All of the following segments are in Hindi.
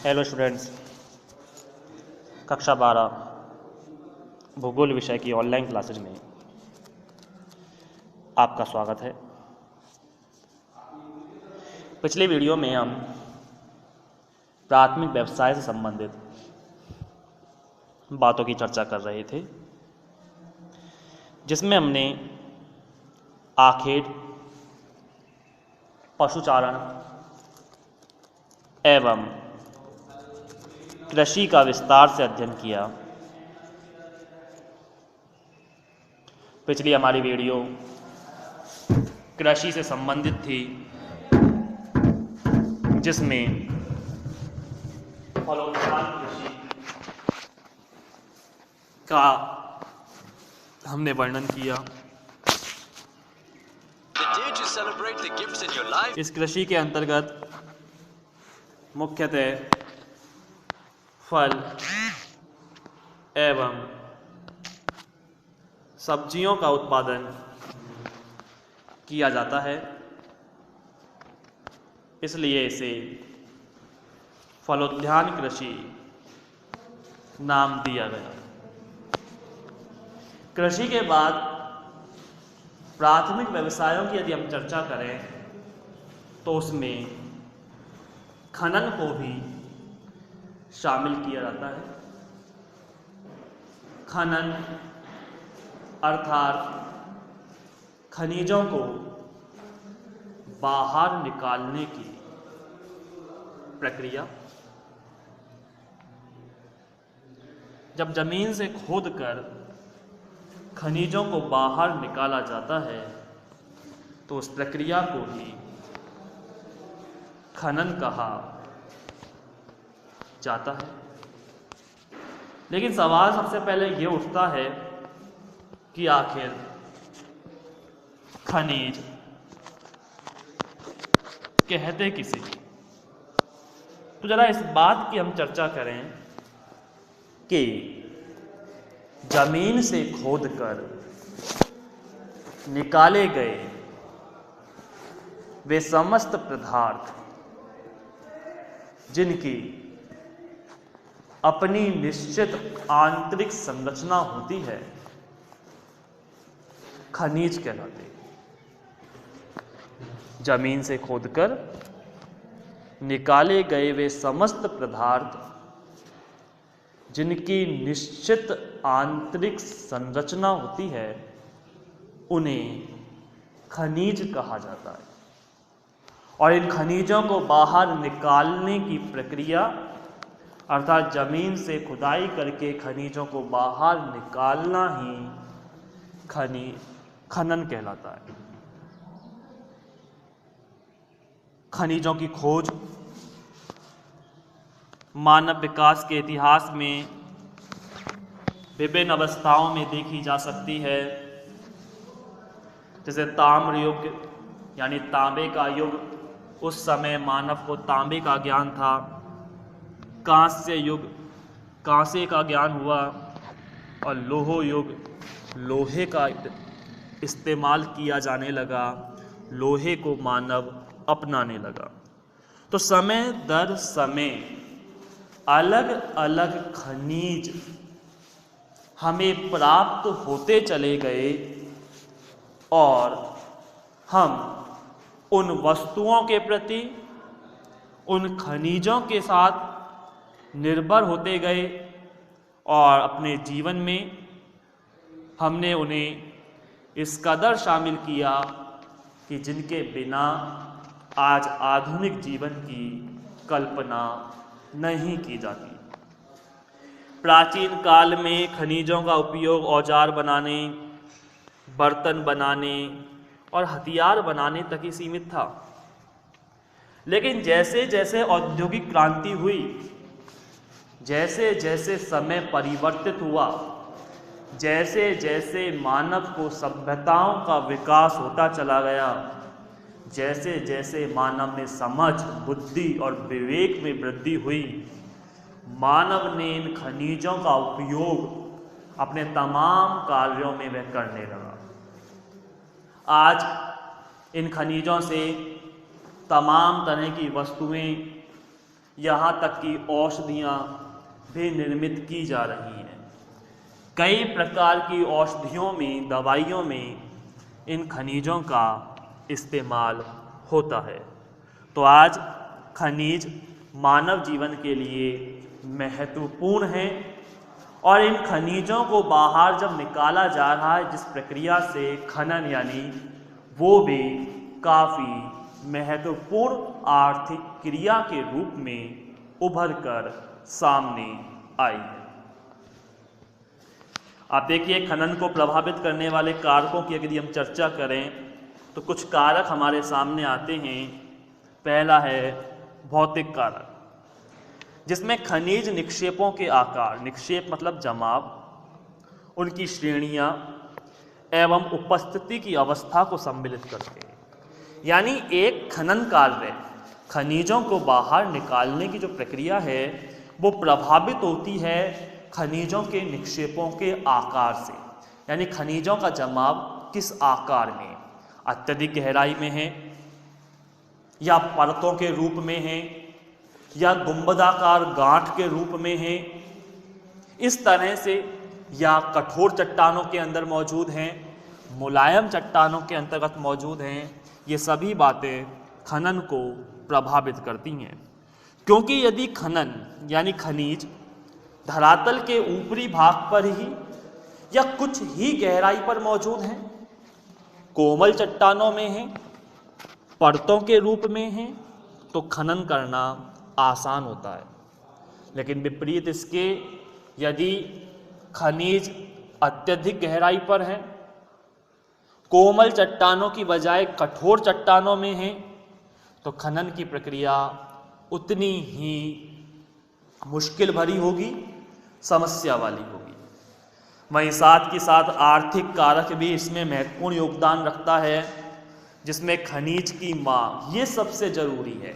हेलो स्टूडेंट्स, कक्षा 12 भूगोल विषय की ऑनलाइन क्लासेज में आपका स्वागत है। पिछले वीडियो में हम प्राथमिक व्यवसाय से संबंधित बातों की चर्चा कर रहे थे, जिसमें हमने आखेट, पशुचारण एवं कृषि का विस्तार से अध्ययन किया। पिछली हमारी वीडियो कृषि से संबंधित थी, जिसमें फलोत्पादन कृषि का हमने वर्णन किया। इस कृषि के अंतर्गत मुख्यतः फल एवं सब्जियों का उत्पादन किया जाता है, इसलिए इसे फलोद्यान कृषि नाम दिया गया। कृषि के बाद प्राथमिक व्यवसायों की यदि हम चर्चा करें तो उसमें खनन को भी शामिल किया जाता है। खनन अर्थात खनिजों को बाहर निकालने की प्रक्रिया। जब जमीन से खोदकर खनिजों को बाहर निकाला जाता है तो उस प्रक्रिया को ही खनन कहा जाता है। लेकिन सवाल सबसे पहले ये उठता है कि आखिर खनिज कहते किसे? तो जरा इस बात की हम चर्चा करें कि जमीन से खोदकर निकाले गए वे समस्त पदार्थ जिनकी अपनी निश्चित आंतरिक संरचना होती है, खनिज कहलाते हैं। जमीन से खोदकर निकाले गए वे समस्त पदार्थ जिनकी निश्चित आंतरिक संरचना होती है, उन्हें खनिज कहा जाता है। और इन खनिजों को बाहर निकालने की प्रक्रिया अर्थात जमीन से खुदाई करके खनिजों को बाहर निकालना ही खनन कहलाता है। खनिजों की खोज मानव विकास के इतिहास में विभिन्न अवस्थाओं में देखी जा सकती है। जैसे ताम्र युग यानी तांबे का युग, उस समय मानव को तांबे का ज्ञान था। कांस्य युग, कांसे का ज्ञान हुआ। और लोह युग, लोहे का इस्तेमाल किया जाने लगा, लोहे को मानव अपनाने लगा। तो समय दर समय अलग अलग खनिज हमें प्राप्त होते चले गए और हम उन वस्तुओं के प्रति, उन खनिजों के साथ निर्भर होते गए और अपने जीवन में हमने उन्हें इस कदर शामिल किया कि जिनके बिना आज आधुनिक जीवन की कल्पना नहीं की जाती। प्राचीन काल में खनिजों का उपयोग औजार बनाने, बर्तन बनाने और हथियार बनाने तक ही सीमित था। लेकिन जैसे जैसे औद्योगिक क्रांति हुई, जैसे जैसे समय परिवर्तित हुआ, जैसे जैसे मानव को सभ्यताओं का विकास होता चला गया, जैसे जैसे मानव में समझ, बुद्धि और विवेक में वृद्धि हुई, मानव ने इन खनिजों का उपयोग अपने तमाम कार्यों में वह करने लगा। आज इन खनिजों से तमाम तरह की वस्तुएं यहाँ तक कि औषधियाँ भी निर्मित की जा रही हैं। कई प्रकार की औषधियों में, दवाइयों में इन खनिजों का इस्तेमाल होता है। तो आज खनिज मानव जीवन के लिए महत्वपूर्ण है और इन खनिजों को बाहर जब निकाला जा रहा है, जिस प्रक्रिया से खनन यानी, वो भी काफ़ी महत्वपूर्ण आर्थिक क्रिया के रूप में उभर कर सामने आई है। आप देखिए, खनन को प्रभावित करने वाले कारकों की यदि हम चर्चा करें तो कुछ कारक हमारे सामने आते हैं। पहला है भौतिक कारक, जिसमें खनिज निक्षेपों के आकार, निक्षेप मतलब जमाव, उनकी श्रेणियां एवं उपस्थिति की अवस्था को सम्मिलित करते हैं। यानी एक खनन कार्य, खनिजों को बाहर निकालने की जो प्रक्रिया है वो प्रभावित होती है खनिजों के निक्षेपों के आकार से। यानी खनिजों का जमाव किस आकार में, अत्यधिक गहराई में है या परतों के रूप में है या गुंबदाकार गांठ के रूप में है, इस तरह से, या कठोर चट्टानों के अंदर मौजूद हैं, मुलायम चट्टानों के अंतर्गत मौजूद हैं। ये सभी बातें खनन को प्रभावित करती हैं। क्योंकि यदि खनन यानी खनिज धरातल के ऊपरी भाग पर ही या कुछ ही गहराई पर मौजूद हैं, कोमल चट्टानों में हैं, परतों के रूप में हैं, तो खनन करना आसान होता है। लेकिन विपरीत इसके, यदि खनिज अत्यधिक गहराई पर है, कोमल चट्टानों की बजाय कठोर चट्टानों में है, तो खनन की प्रक्रिया उतनी ही मुश्किल भरी होगी, समस्या वाली होगी। वहीं साथ के साथ आर्थिक कारक भी इसमें महत्वपूर्ण योगदान रखता है, जिसमें खनिज की मांग, ये सबसे जरूरी है।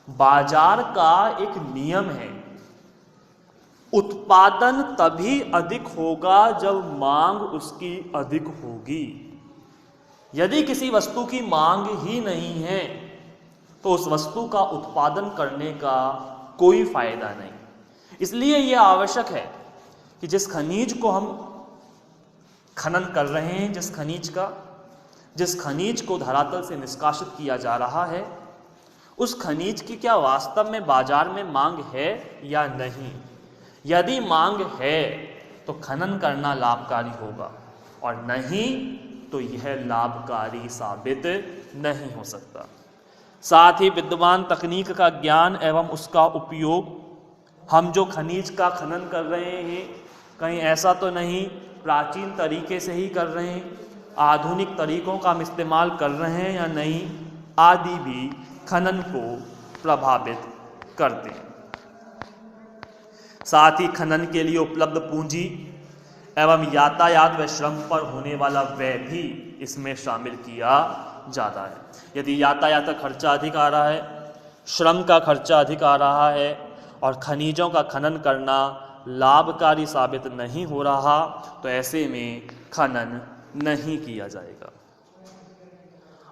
बाजार का एक नियम है, उत्पादन तभी अधिक होगा जब मांग उसकी अधिक होगी। यदि किसी वस्तु की मांग ही नहीं है तो उस वस्तु का उत्पादन करने का कोई फायदा नहीं। इसलिए यह आवश्यक है कि जिस खनिज को हम खनन कर रहे हैं, जिस खनिज को धरातल से निष्कासित किया जा रहा है, उस खनिज की क्या वास्तव में बाजार में मांग है या नहीं। यदि मांग है तो खनन करना लाभकारी होगा, और नहीं तो यह लाभकारी साबित नहीं हो सकता। साथ ही विद्यमान तकनीक का ज्ञान एवं उसका उपयोग, हम जो खनिज का खनन कर रहे हैं, कहीं ऐसा तो नहीं प्राचीन तरीके से ही कर रहे हैं, आधुनिक तरीकों का हम इस्तेमाल कर रहे हैं या नहीं, आदि भी खनन को प्रभावित करते हैं। साथ ही खनन के लिए उपलब्ध पूंजी एवं यातायात व श्रम पर होने वाला व्यय भी इसमें शामिल किया जाता है। यदि यातायात का खर्चा अधिक आ रहा है, श्रम का खर्चा अधिक आ रहा है और खनिजों का खनन करना लाभकारी साबित नहीं हो रहा, तो ऐसे में खनन नहीं किया जाएगा।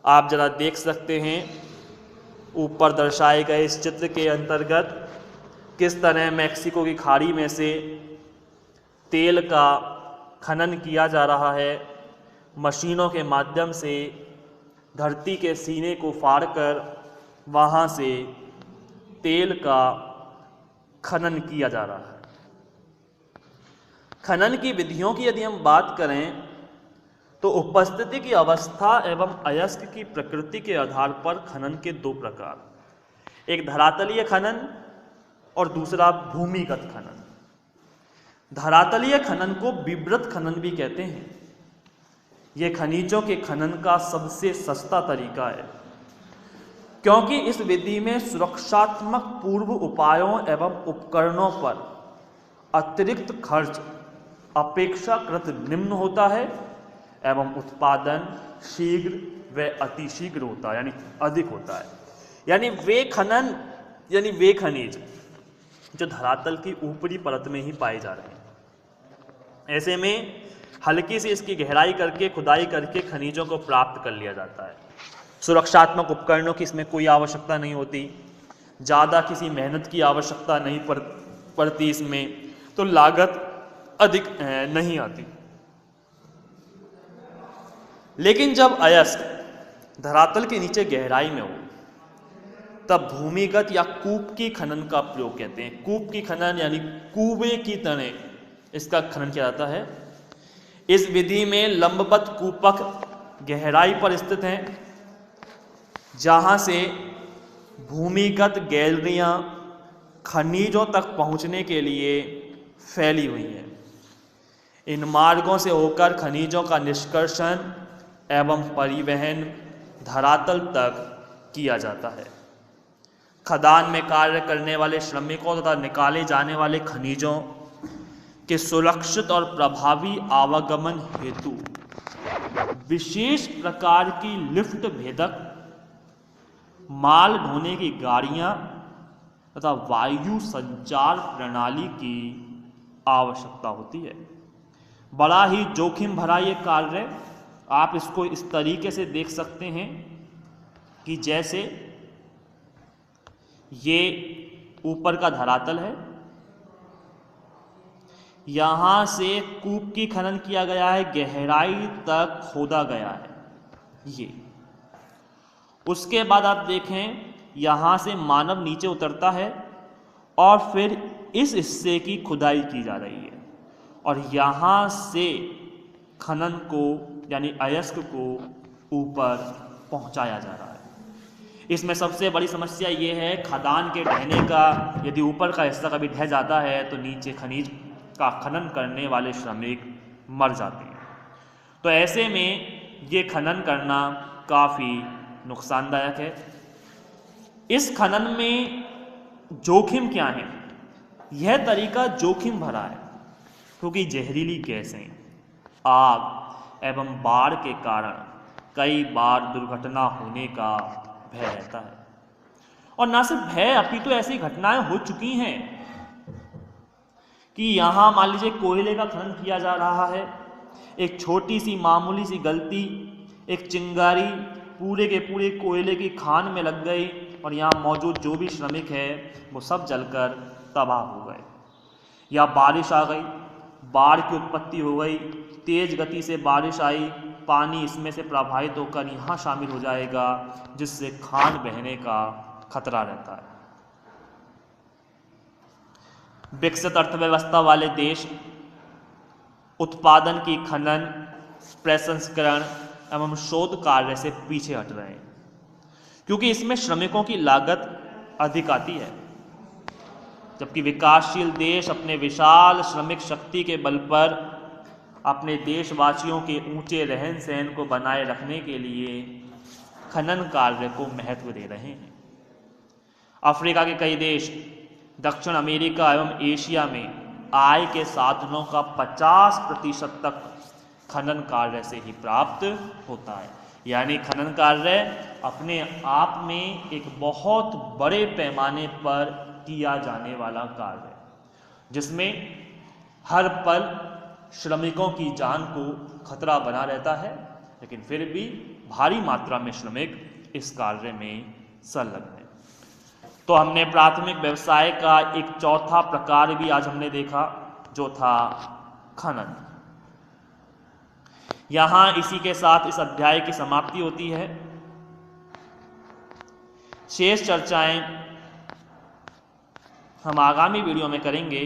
आप जरा देख सकते हैं ऊपर दर्शाए गए इस चित्र के अंतर्गत किस तरह मैक्सिको की खाड़ी में से तेल का खनन किया जा रहा है। मशीनों के माध्यम से धरती के सीने को फाड़कर वहाँ से तेल का खनन किया जा रहा है। खनन की विधियों की यदि हम बात करें तो उपस्थिति की अवस्था एवं अयस्क की प्रकृति के आधार पर खनन के दो प्रकार, एक धरातलीय खनन और दूसरा भूमिगत खनन। धरातलीय खनन को विवृत खनन भी कहते हैं। यह खनिजों के खनन का सबसे सस्ता तरीका है, क्योंकि इस विधि में सुरक्षात्मक पूर्व उपायों एवं उपकरणों पर अतिरिक्त खर्च अपेक्षाकृत निम्न होता है एवं उत्पादन शीघ्र व अतिशीघ्र होता है, यानी अधिक होता है। यानी वे खनिज जो धरातल की ऊपरी परत में ही पाए जा रहे हैं, ऐसे में हल्की सी इसकी गहराई करके, खुदाई करके खनिजों को प्राप्त कर लिया जाता है। सुरक्षात्मक उपकरणों की इसमें कोई आवश्यकता नहीं होती। ज़्यादा किसी मेहनत की आवश्यकता नहीं पड़ती इसमें, तो लागत अधिक नहीं आती। लेकिन जब अयस्क धरातल के नीचे गहराई में हो तब भूमिगत या कूप की खनन का प्रयोग कहते हैं। कूप की खनन यानी कुएं की तरह इसका खनन किया जाता है। इस विधि में लंबवत कूपक गहराई पर स्थित हैं, जहां से भूमिगत गैलरियां खनिजों तक पहुंचने के लिए फैली हुई हैं। इन मार्गों से होकर खनिजों का निष्कर्षण एवं परिवहन धरातल तक किया जाता है। खदान में कार्य करने वाले श्रमिकों तथा निकाले जाने वाले खनिजों के सुरक्षित और प्रभावी आवागमन हेतु विशेष प्रकार की लिफ्ट भेदक, माल ढोने की गाड़ियां तथा वायु संचार प्रणाली की आवश्यकता होती है। बड़ा ही जोखिम भरा ये कार्य, आप इसको इस तरीके से देख सकते हैं कि जैसे ये ऊपर का धरातल है, यहां से कूप की खनन किया गया है, गहराई तक खोदा गया है ये। उसके बाद आप देखें यहां से मानव नीचे उतरता है और फिर इस हिस्से की खुदाई की जा रही है और यहां से खनन को यानी अयस्क को ऊपर पहुंचाया जा रहा है। इसमें सबसे बड़ी समस्या ये है खदान के ढहने का, यदि ऊपर का हिस्सा कभी ढह जाता है तो नीचे खनिज का खनन करने वाले श्रमिक मर जाते हैं। तो ऐसे में ये खनन करना काफ़ी नुकसानदायक है। इस खनन में जोखिम क्या है? यह तरीका जोखिम भरा है क्योंकि जहरीली गैसें, आग एवं बाढ़ के कारण कई बार दुर्घटना होने का भय रहता है। और ना सिर्फ भय, अपितु ऐसी घटनाएं हो चुकी हैं कि यहां मान लीजिए कोयले का खनन किया जा रहा है, एक छोटी सी मामूली सी गलती, एक चिंगारी पूरे के पूरे कोयले की खान में लग गई और यहाँ मौजूद जो भी श्रमिक है वो सब जलकर तबाह हो गए। या बारिश आ गई, बाढ़ की उत्पत्ति हो गई, तेज गति से बारिश आई, पानी इसमें से प्रवाहित होकर यहाँ शामिल हो जाएगा, जिससे खान बहने का खतरा रहता है। विकसित अर्थव्यवस्था वाले देश उत्पादन की खनन, प्रसंस्करण एवं शोध कार्य से पीछे हट रहे हैं क्योंकि इसमें श्रमिकों की लागत अधिक आती है, जबकि विकासशील देश अपने विशाल श्रमिक शक्ति के बल पर अपने देशवासियों के ऊंचे रहन सहन को बनाए रखने के लिए खनन कार्य को महत्व दे रहे हैं। अफ्रीका के कई देश, दक्षिण अमेरिका एवं एशिया में आय के साधनों का 50% तक खनन कार्य से ही प्राप्त होता है। यानी खनन कार्य अपने आप में एक बहुत बड़े पैमाने पर किया जाने वाला कार्य है, जिसमें हर पल श्रमिकों की जान को खतरा बना रहता है, लेकिन फिर भी भारी मात्रा में श्रमिक इस कार्य में संलग्न है। तो हमने प्राथमिक व्यवसाय का एक चौथा प्रकार भी आज हमने देखा, जो था खनन। यहां इसी के साथ इस अध्याय की समाप्ति होती है। शेष चर्चाएं हम आगामी वीडियो में करेंगे,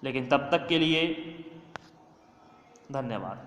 लेकिन तब तक के लिए धन्यवाद।